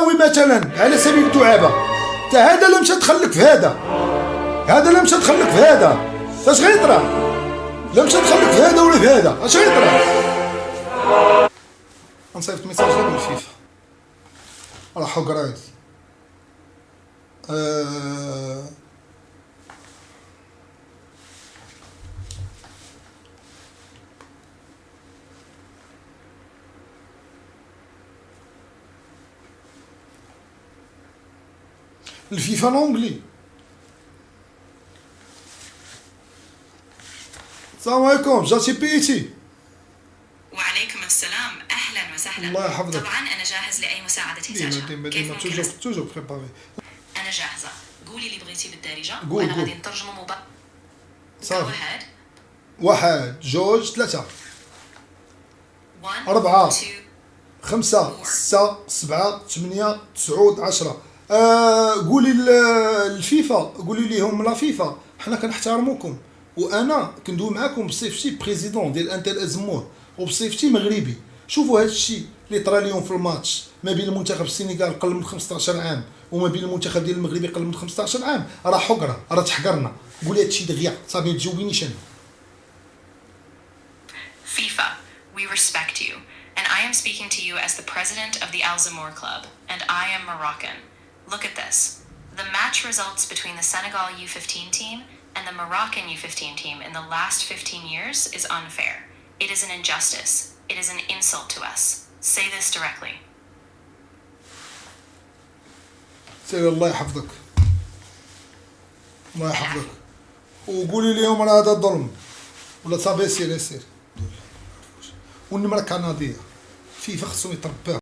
تساوي مثلا على سبيل الدعابه، تا هذا لا مشى دخلك في هذا، هذا لا مشى دخلك في هذا، اش غيطرا؟ لا مشى دخلك في هذا ولا في هذا، اش غيطرا؟ غنصيفط ميساج غير بالفيفا راه حقرات. الفيفا لونجلي. السلام عليكم جاتي بيتي. وعليكم السلام، اهلا وسهلا. الله يحفظك. طبعا انا جاهز لاي مساعده تحتاجها. كيف ممكن توجور بريباري. انا جاهزه، قولي اللي بغيتي بالدارجه قول. وانا غادي نترجمه صافي. واحد 1 2 3 1 4 2 5 6 7 8 9 10. قولي الفيفا، قولي ليهم لا فيفا حنا كنحترموكم، وانا كندوي معاكم بصفتي بريزيدون ديال انتر ازمور وبصفتي مغربي. شوفوا هذا الشيء اللي طرا اليوم في الماتش ما بين المنتخب السنغال قل من 15 عام وما بين المنتخب ديال المغرب قل من 15 عام، راه حقره، راه تحقرنا. قولي هذا الشيء دغيا صافي، ما تجاوبينيش انا. FIFA, we respect you, and I am speaking to you as the president of the Al Zamor Club, and I am Moroccan. Look at this. The match results between the Senegal U15 team and the Moroccan U15 team in the last 15 years is unfair. It is an injustice. It is an insult to us. Say this directly. سير الله يحفظك، الله يحفظك، وقولي لهم راه هذا ظلم ولا صافي. سير والنمره كنديه فيفا خصهم يطبقوها.